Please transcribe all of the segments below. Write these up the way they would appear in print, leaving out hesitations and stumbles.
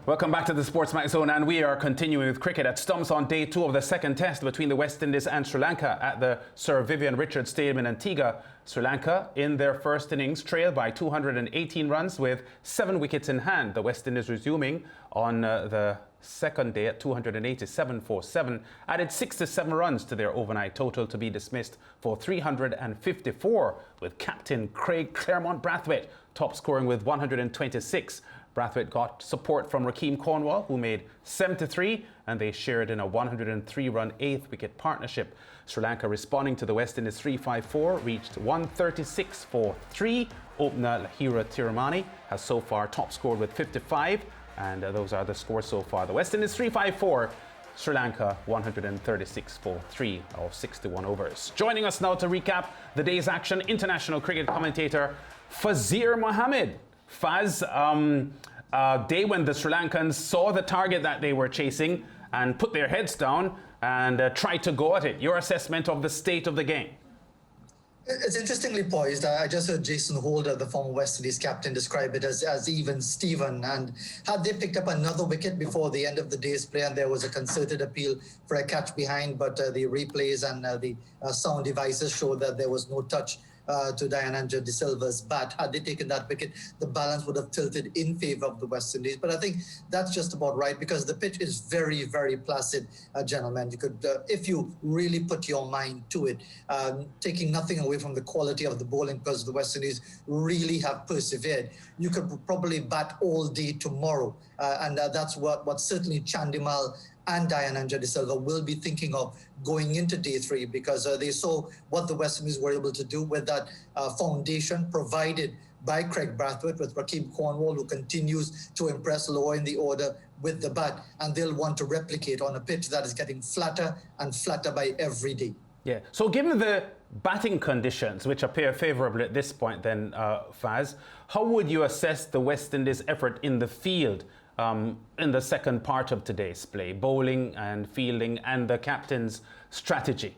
Welcome back to the SportsMax Zone, and we are continuing with cricket at Stumps on day 2 of the second test between the West Indies and Sri Lanka at the Sir Vivian Richards Stadium in Antigua. Sri Lanka, in their first innings, trailed by 218 runs with 7 wickets in hand. The West Indies resuming on the second day at 287 for 7, added 67 runs to their overnight total to be dismissed for 354, with captain Craig Claremont Brathwaite top scoring with 126. Brathwaite got support from Rakeem Cornwall, who made 73, and they shared in a 103-run 8th wicket partnership. Sri Lanka, responding to the West Indies 354, reached 136 for 3. Opener Lahira Tiramani has so far top scored with 55, and those are the scores so far. The West Indies 354, Sri Lanka 136 for 3 of 61 overs. Joining us now to recap the day's action, international cricket commentator Fazeer Mohammed. Faz, day when the Sri Lankans saw the target that they were chasing and put their heads down and tried to go at it. Your assessment of the state of the game? It's interestingly poised. I just heard Jason Holder, the former West Indies captain, describe it as even Steven. And had they picked up another wicket before the end of the day's play, and there was a concerted appeal for a catch behind, but the replays and the sound devices showed that there was no touch to Dayananda De Silva's bat. Had they taken that wicket, the balance would have tilted in favor of the West Indies. But I think that's just about right, because the pitch is very, very placid, gentlemen. You could, if you really put your mind to it, taking nothing away from the quality of the bowling, because the West Indies really have persevered, you could probably bat all day tomorrow. And that's what certainly Chandimal and Dayananda De Silva will be thinking of going into day 3, because they saw what the West Indies were able to do with that foundation provided by Craig Brathwaite, with Rakeem Cornwall, who continues to impress lower in the order with the bat, and they'll want to replicate on a pitch that is getting flatter and flatter by every day. Yeah. So given the batting conditions, which appear favourable at this point then, Faz, how would you assess the West Indies' effort in the field in the second part of today's play, bowling and fielding, and the captain's strategy?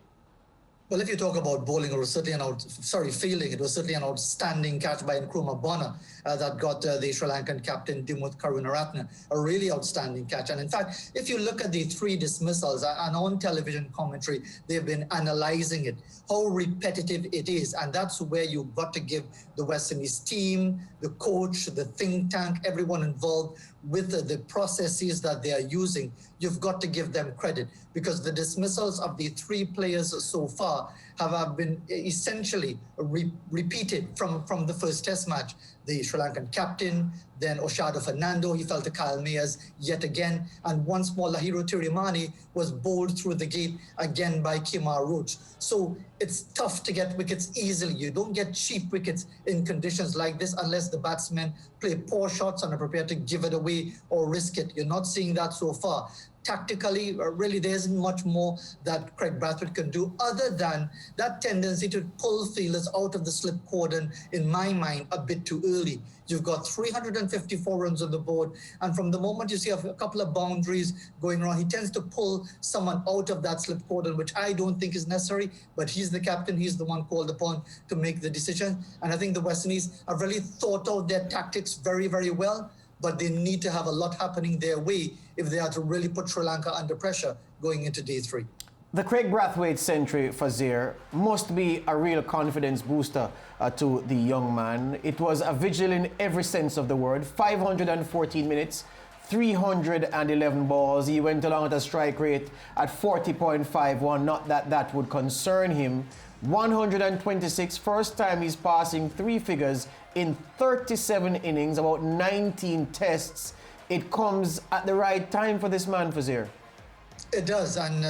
Well, if you talk about bowling, it was certainly fielding. It was certainly an outstanding catch by Nkrumah Bonner that got the Sri Lankan captain Dimuth Karunaratne, a really outstanding catch. And in fact, if you look at the 3 dismissals, and on television commentary, they've been analysing it, how repetitive it is. And that's where you've got to give the West Indies team, the coach, the think tank, everyone involved with the processes that they are using. You've got to give them credit, because the dismissals of the 3 players so far have been essentially repeated from the first test match. The Sri Lankan captain, then Oshado Fernando, he fell to Kyle Mayers yet again, and once more Lahiro Tirimani was bowled through the gate again by Kemar Roach. So it's tough to get wickets easily. You don't get cheap wickets in conditions like this unless the batsmen play poor shots and are prepared to give it away or risk it. You're not seeing that so far. Tactically, really, there isn't much more that Craig Brathwaite can do other than that tendency to pull fielders out of the slip cordon, in my mind, a bit too early. You've got 354 runs on the board, and from the moment you see a couple of boundaries going wrong, he tends to pull someone out of that slip cordon, which I don't think is necessary, but he's the captain, he's the one called upon to make the decision. And I think the West Indies have really thought out their tactics very, very well, but they need to have a lot happening their way if they are to really put Sri Lanka under pressure going into day 3. The Craig Brathwaite century, Fazeer, must be a real confidence booster to the young man. It was a vigil in every sense of the word. 514 minutes, 311 balls. He went along at a strike rate at 40.51. Not that that would concern him. 126, first time he's passing 3 figures in 37 innings, about 19 tests. It comes at the right time for this man, Fazeer. It does, and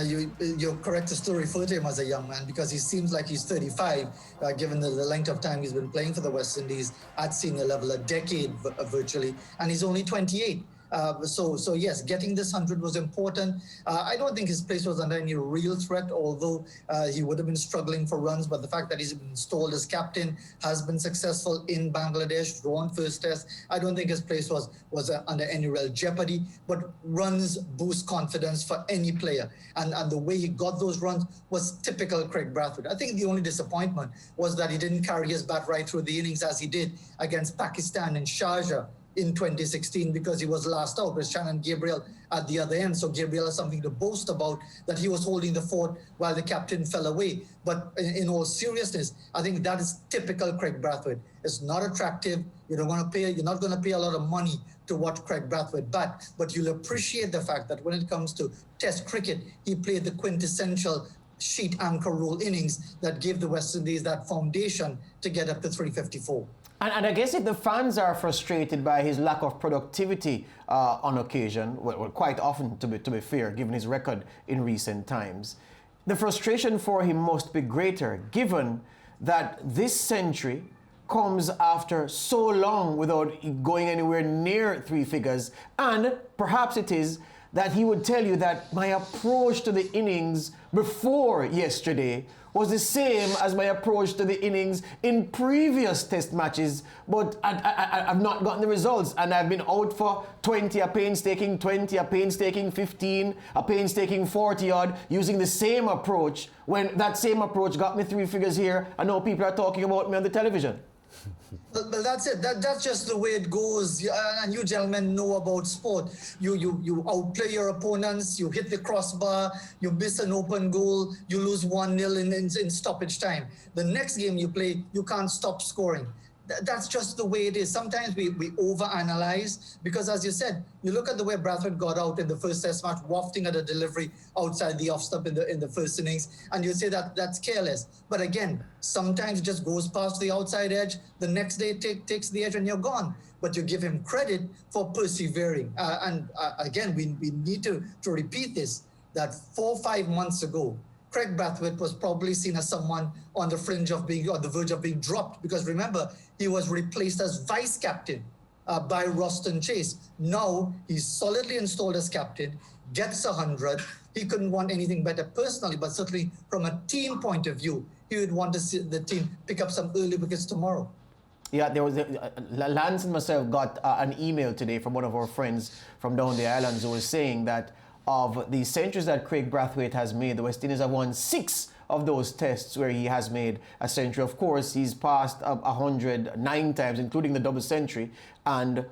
you're correct to still refer to him as a young man, because he seems like he's 35, given the length of time he's been playing for the West Indies at senior level, a decade virtually, and he's only 28. So yes, getting this 100 was important. I don't think his place was under any real threat, although he would have been struggling for runs. But the fact that he's been installed as captain, has been successful in Bangladesh, drawn first test, I don't think his place was under any real jeopardy. But runs boost confidence for any player. And the way he got those runs was typical Craig Brathwaite. I think the only disappointment was that he didn't carry his bat right through the innings as he did against Pakistan in Sharjah in 2016 because he was last out with Shannon Gabriel at the other end. So Gabriel has something to boast about, that he was holding the fort while the captain fell away. But in all seriousness, I think that is typical Craig Brathwaite. It's not attractive. You're not going to pay a lot of money to watch Craig Brathwaite bat, but you'll appreciate the fact that when it comes to Test cricket, he played the quintessential sheet anchor role innings that gave the West Indies that foundation to get up to 354. And I guess if the fans are frustrated by his lack of productivity on occasion, well, quite often to be fair, given his record in recent times, the frustration for him must be greater, given that this century comes after so long without going anywhere near three figures. And perhaps it is that he would tell you that my approach to the innings before yesterday was the same as my approach to the innings in previous test matches, but I've not gotten the results, and I've been out for 20, a painstaking 20, a painstaking 15, a painstaking 40 odd, using the same approach, when that same approach got me three figures here, and now people are talking about me on the television. But that's it. That's just the way it goes. And you gentlemen know about sport. You outplay your opponents. You hit the crossbar. You miss an open goal. You lose 1-0 in stoppage time. The next game you play, you can't stop scoring. That's just the way it is. Sometimes we overanalyze because, as you said, you look at the way Brathwaite got out in the first test match, wafting at a delivery outside the off stump in the first innings, and you say that that's careless. But again, sometimes it just goes past the outside edge. The next day it takes the edge and you're gone. But you give him credit for persevering. Again, we need to repeat this, that 4 or 5 months ago, Craig Brathwaite was probably seen as someone on the verge of being dropped, because remember, he was replaced as vice captain by Roston Chase. Now he's solidly installed as captain, gets 100. He couldn't want anything better personally, but certainly from a team point of view, he would want to see the team pick up some early wickets tomorrow. Yeah, there was Lance and myself got an email today from one of our friends from down the islands who was saying that of the centuries that Craig Brathwaite has made, the West Indies have won 6 of those tests where he has made a century. Of course, he's passed 109 times, including the double century, and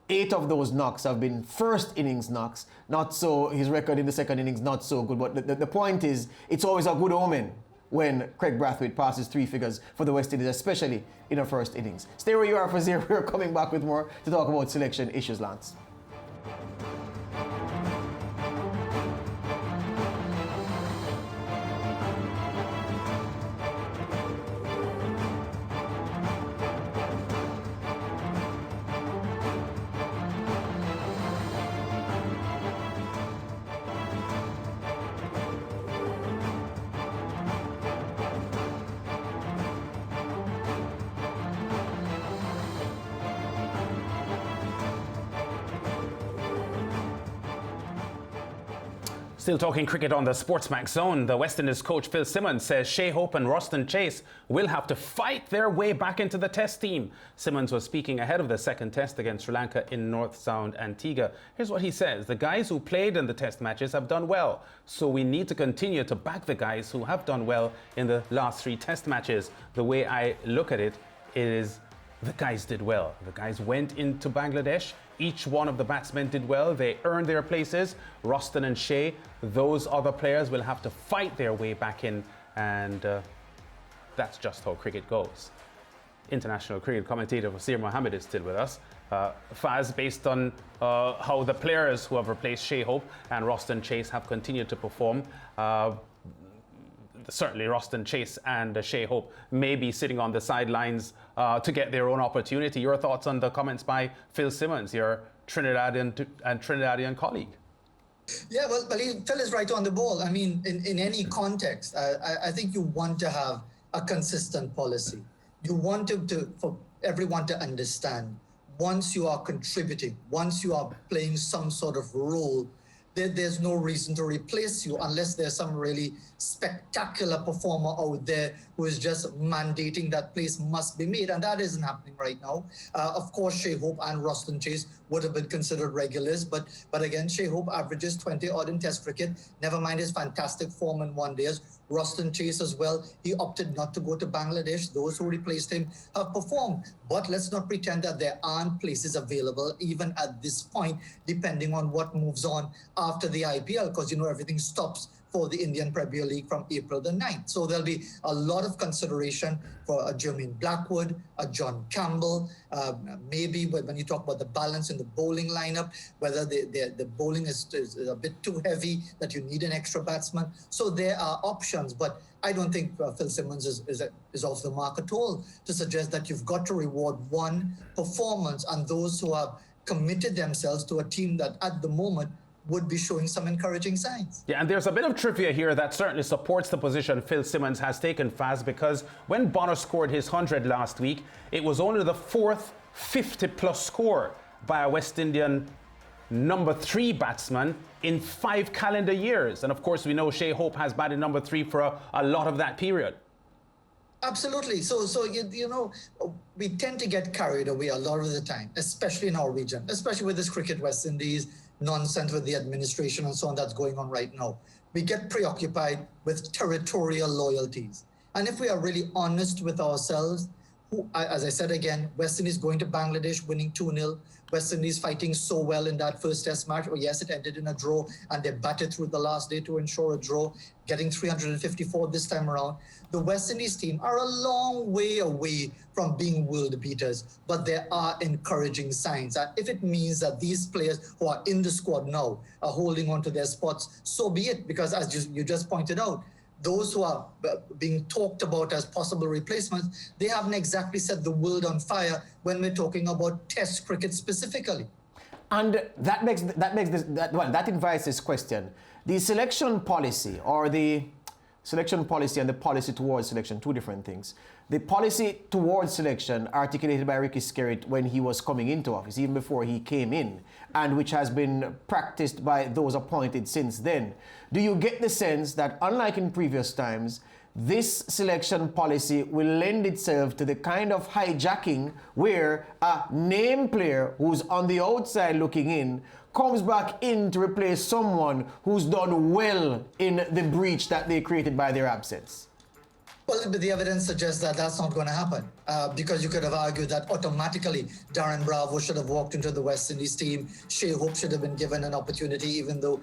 8 of those knocks have been first innings knocks. Not so, his record in the second innings, not so good. But the point is, it's always a good omen when Craig Brathwaite passes 3 figures for the West Indies, especially in a first innings. Stay where you are, Fazeer. We're coming back with more to talk about selection issues, Lance. Still talking cricket on the SportsMax Zone, the West Indies coach Phil Simmons says Shai Hope and Roston Chase will have to fight their way back into the test team. Simmons was speaking ahead of the second test against Sri Lanka in North Sound, Antigua. Here's what he says: the guys who played in the test matches have done well, so we need to continue to back the guys who have done well in the last 3 test matches. The way I look at it is the guys did well. The guys went into Bangladesh. Each one of the batsmen did well. They earned their places. Roston and Shai, those other players will have to fight their way back in, and that's just how cricket goes. International cricket commentator Fazeer Mohammed is still with us. Faz, based on how the players who have replaced Shai Hope and Roston Chase have continued to perform, certainly Roston Chase and Shai Hope may be sitting on the sidelines to get their own opportunity. Your thoughts on the comments by Phil Simmons, your Trinidadian colleague? Yeah, well, Phil is right on the ball. I mean, in any context, I think you want to have a consistent policy. You want for everyone to understand, once you are contributing, once you are playing some sort of role, there's no reason to replace you unless there's some really spectacular performer out there who is just mandating that place must be made, and that isn't happening right now. Of course, Shai Hope and Roston Chase would have been considered regulars, but again, Shai Hope averages 20 odd in Test cricket. Never mind his fantastic form in one days. Ruston Chase as well. He opted not to go to Bangladesh. Those who replaced him have performed. But let's not pretend that there aren't places available, even at this point, depending on what moves on after the IPL, because, everything stops for the Indian Premier League from April the 9th. So there'll be a lot of consideration for a Jermaine Blackwood, a John Campbell, maybe when you talk about the balance in the bowling lineup, whether the bowling is a bit too heavy, that you need an extra batsman. So there are options, but I don't think Phil Simmons is off the mark at all to suggest that you've got to reward one performance and those who have committed themselves to a team that at the moment would be showing some encouraging signs. Yeah, and there's a bit of trivia here that certainly supports the position Phil Simmons has taken, Faz, because when Bonner scored his 100 last week, it was only the fourth 50-plus score by a West Indian number 3 batsman in 5 calendar years. And of course, we know Shea Hope has batted number 3 for a lot of that period. Absolutely. So we tend to get carried away a lot of the time, especially in our region, especially with this cricket West Indies nonsense with the administration and so on that's going on right now. We get preoccupied with territorial loyalties. And if we are really honest with ourselves, as I said again, West Indies going to Bangladesh, winning 2-0. West Indies fighting so well in that first test match. Oh, yes, it ended in a draw, and they batted through the last day to ensure a draw, getting 354 this time around. The West Indies team are a long way away from being world beaters, but there are encouraging signs. And if it means that these players who are in the squad now are holding on to their spots, so be it, because as you just pointed out, those who are being talked about as possible replacements, they haven't exactly set the world on fire when we're talking about Test cricket specifically. And that invites this question: the selection policy, or the selection policy and the policy towards selection, two different things. The policy towards selection articulated by Ricky Skerritt when he was coming into office, even before he came in, and which has been practiced by those appointed since then. Do you get the sense that, unlike in previous times, this selection policy will lend itself to the kind of hijacking where a name player who's on the outside looking in comes back in to replace someone who's done well in the breach that they created by their absence? Well, but the evidence suggests that that's not going to happen, because you could have argued that automatically Darren Bravo should have walked into the West Indies team. Shea Hope should have been given an opportunity, even though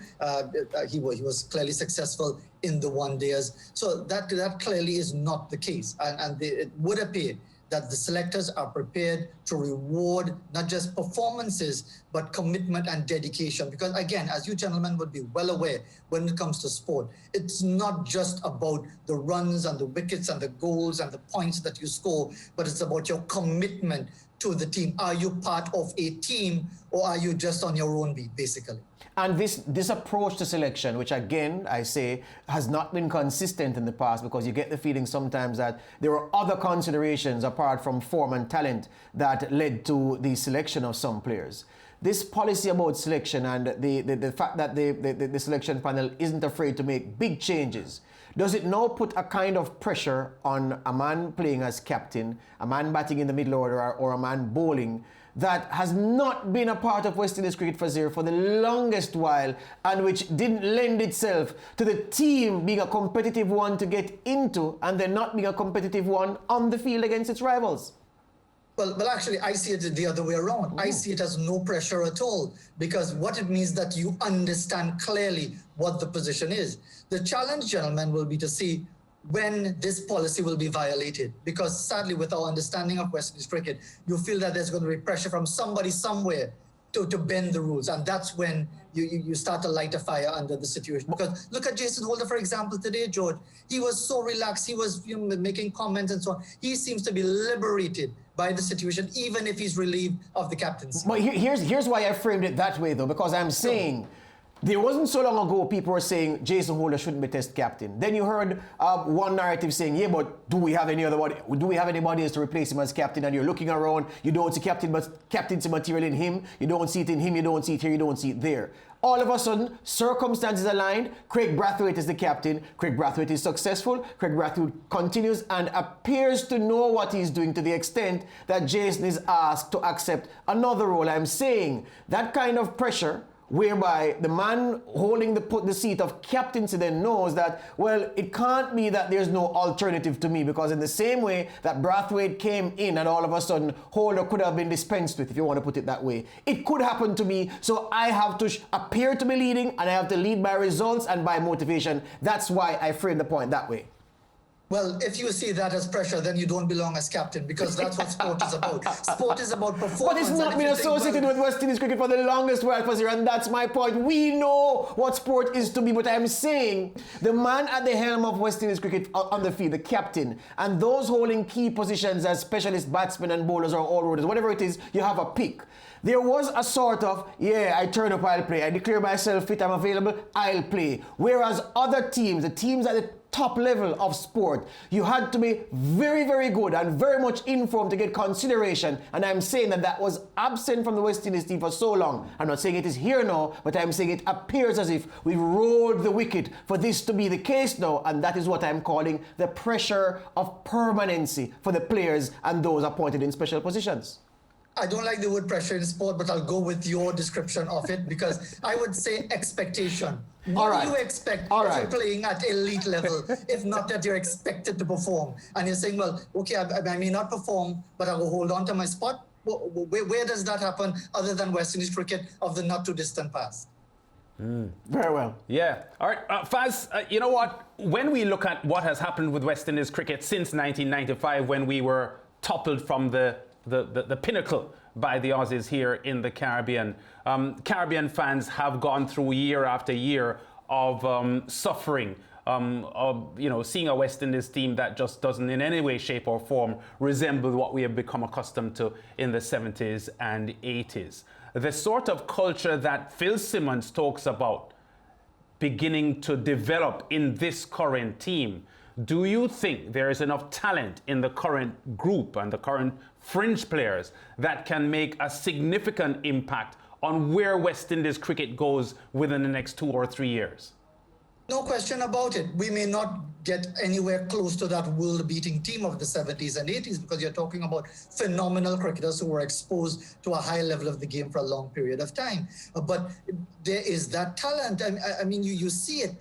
he was clearly successful in the one-dayers. So that clearly is not the case. And it would appear that the selectors are prepared to reward not just performances, but commitment and dedication. Because again, as you gentlemen would be well aware, when it comes to sport, it's not just about the runs and the wickets and the goals and the points that you score, but it's about your commitment to the team. Are you part of a team, or are you just on your own beat, basically? And this approach to selection, which again, I say, has not been consistent in the past, because you get the feeling sometimes that there were other considerations apart from form and talent that led to the selection of some players. This policy about selection and the fact that the selection panel isn't afraid to make big changes, does it now put a kind of pressure on a man playing as captain, a man batting in the middle order, or a man bowling, that has not been a part of West Indies cricket for the longest while, and which didn't lend itself to the team being a competitive one to get into, and then not being a competitive one on the field against its rivals? Well, actually, I see it the other way around. Ooh. I see it as no pressure at all, because what it means that you understand clearly what the position is. The challenge, gentlemen, will be to see when this policy will be violated, because sadly, with our understanding of West Indies cricket, you feel that there's going to be pressure from somebody somewhere to bend the rules, and that's when you start to light a fire under the situation. Because look at Jason Holder, for example, today, George. He was so relaxed. He was making comments and so on. He seems to be liberated by the situation, even if he's relieved of the captaincy. But here's why I framed it that way, though, because I'm saying, there wasn't so long ago people were saying Jason Holder shouldn't be Test captain. Then you heard one narrative saying, yeah, but do we have anybody else to replace him as captain? And you're looking around, you don't see captaincy material in him, you don't see it in him, you don't see it here, you don't see it there. All of a sudden, circumstances aligned, Craig Brathwaite is the captain, Craig Brathwaite is successful, Craig Brathwaite continues and appears to know what he's doing, to the extent that Jason is asked to accept another role. I'm saying that kind of pressure whereby the man holding the seat of captaincy then knows that, well, it can't be that there's no alternative to me, because in the same way that Brathwaite came in and all of a sudden Holder could have been dispensed with, if you want to put it that way, it could happen to me, so I have to appear to be leading, and I have to lead by results and by motivation. That's why I frame the point that way. Well, if you see that as pressure, then you don't belong as captain, because that's what sport is about. Sport is about performance. But it's not been associated with West Indies cricket for the longest while, Fazeer, and that's my point. We know what sport is to be, but I'm saying the man at the helm of West Indies cricket on the field, the captain, and those holding key positions as specialist batsmen and bowlers or all-rounders, whatever it is, you have a pick. There was a sort of, yeah, I turn up, I'll play. I declare myself fit, I'm available, I'll play. Whereas other teams, the teams at the top level of sport, you had to be very, very good and very much informed to get consideration. And I'm saying that that was absent from the West Indies team for so long. I'm not saying it is here now, but I'm saying it appears as if we rolled the wicket for this to be the case now. And that is what I'm calling the pressure of permanency for the players and those appointed in special positions. I don't like the word pressure in sport, but I'll go with your description of it, because I would say expectation. What do you expect if you're playing at elite level, if not that you're expected to perform? And you're saying, well, okay, I may not perform, but I will hold on to my spot. Where does that happen other than West Indies cricket of the not too distant past? Very well. Yeah. All right, Faz, you know what? When we look at what has happened with West Indies cricket since 1995, when we were toppled from the pinnacle by the Aussies here in the Caribbean. Caribbean fans have gone through year after year of suffering, of seeing a West Indies team that just doesn't in any way, shape or form resemble what we have become accustomed to in the 70s and 80s. The sort of culture that Phil Simmons talks about beginning to develop in this current team, do you think there is enough talent in the current group and the current fringe players that can make a significant impact on where West Indies cricket goes within the next 2 or 3 years? No question about it. We may not get anywhere close to that world-beating team of the 70s and 80s, because you're talking about phenomenal cricketers who were exposed to a high level of the game for a long period of time. But there is that talent. I mean, you see it.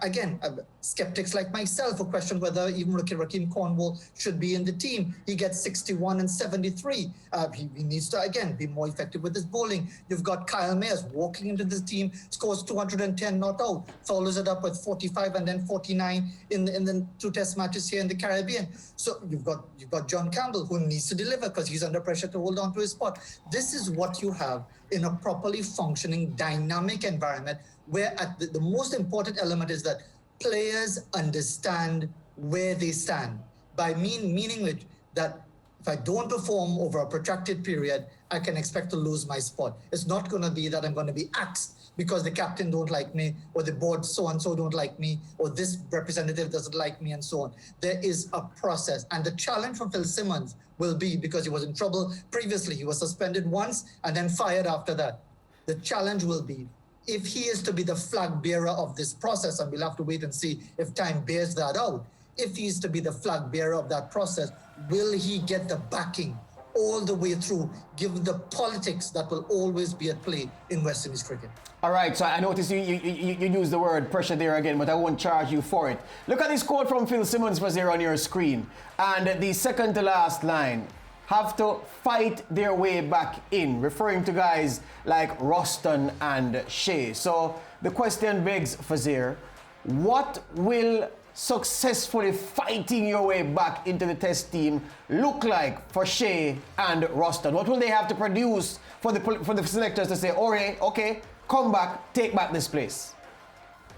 Again, skeptics like myself who question whether even Rakeem Cornwall should be in the team. He gets 61 and 73. He needs to, again, be more effective with his bowling. You've got Kyle Mayers walking into this team, scores 210 not out, follows it up with 45 and then 49 in the 2 test matches here in the Caribbean. So you've got John Campbell, who needs to deliver because he's under pressure to hold on to his spot. This is what you have in a properly functioning, dynamic environment, where the most important element is that players understand where they stand. By meaning it that if I don't perform over a protracted period, I can expect to lose my spot. It's not going to be that I'm going to be axed because the captain don't like me, or the board so-and-so don't like me, or this representative doesn't like me, and so on. There is a process. And the challenge for Phil Simmons will be, because he was in trouble previously, he was suspended once and then fired after that. The challenge will be, if he is to be the flag bearer of this process, and we'll have to wait and see if time bears that out, if he is to be the flag bearer of that process, will he get the backing all the way through, given the politics that will always be at play in West Indies cricket? All right, so I noticed you use the word pressure there again, but I won't charge you for it. Look at this quote from Phil Simmons was there on your screen. And the second to last line, have to fight their way back in, referring to guys like Roston and Shea. So the question begs, Fazeer, what will successfully fighting your way back into the test team look like for Shea and Roston? What will they have to produce for the selectors to say, okay, come back, take back this place?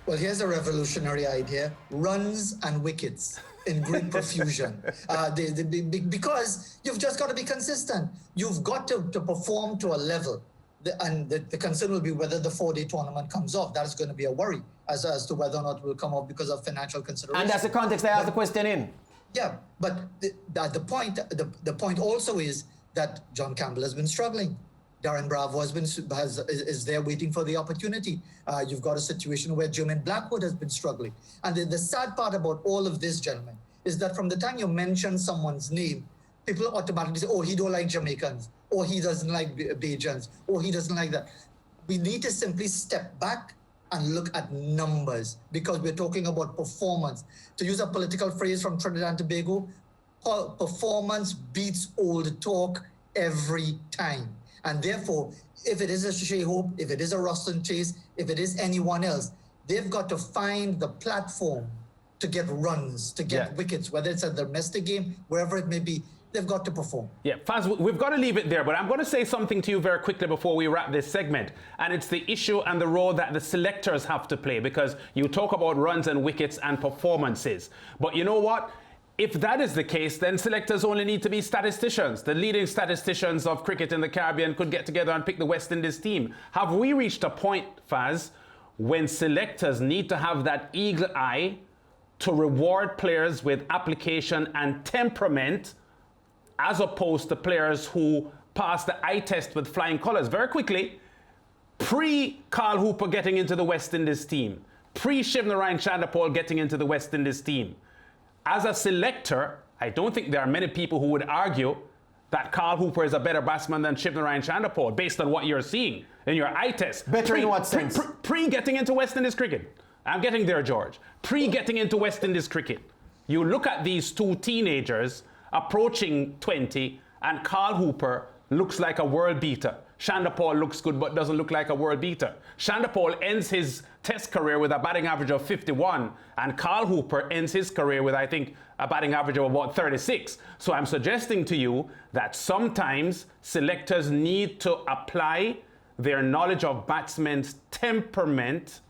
Well, here's a revolutionary idea: runs and wickets in great profusion. Because you've just got to be consistent. You've got to perform to a level. The concern will be whether the 4-day tournament comes off. That's going to be a worry as to whether or not it will come off because of financial considerations. And that's the context I asked the question in. Yeah, but the point also is that John Campbell has been struggling. Darren Bravo is there waiting for the opportunity. You've got a situation where Jermaine Blackwood has been struggling. And the sad part about all of this, gentlemen, is that from the time you mention someone's name, people automatically say, oh, he don't like Jamaicans, or he doesn't like Bajans, or he doesn't like that. we need to simply step back and look at numbers, because we're talking about performance. To use a political phrase from Trinidad and Tobago, performance beats old talk every time. And therefore, if it is a Shea Hope, if it is a Ruston Chase, if it is anyone else, they've got to find the platform to get runs, to get wickets, whether it's a domestic game, wherever it may be. They've got to perform. Yeah, Faz, we've got to leave it there, but I'm going to say something to you very quickly before we wrap this segment. And it's the issue and the role that the selectors have to play, because you talk about runs and wickets and performances. But you know what? If that is the case, then selectors only need to be statisticians. The leading statisticians of cricket in the Caribbean could get together and pick the West Indies team. Have we reached a point, Faz, when selectors need to have that eagle eye to reward players with application and temperament, as opposed to players who pass the eye test with flying colours? Very quickly, pre-Carl Hooper getting into the West Indies team, pre-Shivnarine Chandapal getting into the West Indies team, as a selector, I don't think there are many people who would argue that Carl Hooper is a better batsman than Shivnarine Chandapal based on what you're seeing in your eye test. Better in what sense? Pre-getting into West Indies cricket. I'm getting there, George. Pre-getting into West Indies cricket. You look at these two teenagers approaching 20, and Carl Hooper looks like a world beater. Chandapal looks good but doesn't look like a world beater. Chandapal ends his test career with a batting average of 51, and Carl Hooper ends his career with, I think, a batting average of about 36. So I'm suggesting to you that sometimes selectors need to apply their knowledge of batsmen's temperament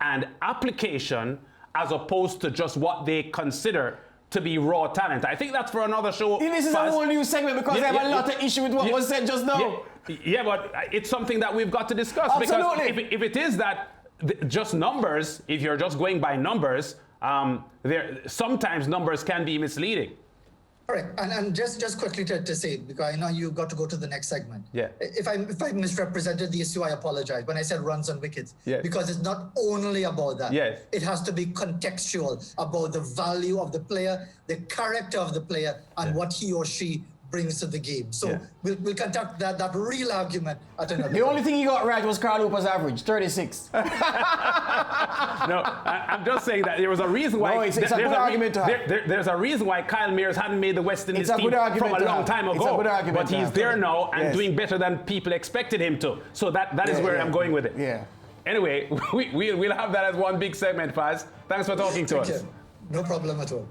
and application as opposed to just what they consider to be raw talent. I think that's for another show. This is a whole new segment because I have a lot of issue with what was said just now. Yeah, but it's something that we've got to discuss. Absolutely. Because if it is that just numbers, if you're just going by numbers, sometimes numbers can be misleading. Correct. And just quickly to say, because I know you got to go to the next segment. Yeah. If I misrepresented the issue, I apologize. When I said runs and wickets, because it's not only about that. Yes. It has to be contextual about the value of the player, the character of the player, and what he or she brings to the game. So we'll conduct that real argument at another The only thing he got right was Carl Hooper's average, 36. No, I'm just saying that there was a reason why. No, it's a good argument to have. There's a reason why Kyle Mears hadn't made the West Indies team from a long time ago. It's a good argument but he's there now and doing better than people expected him to. So that is where I'm going with it. Yeah. Anyway, we'll have that as one big segment, Faz. Thanks for talking to us. No problem at all.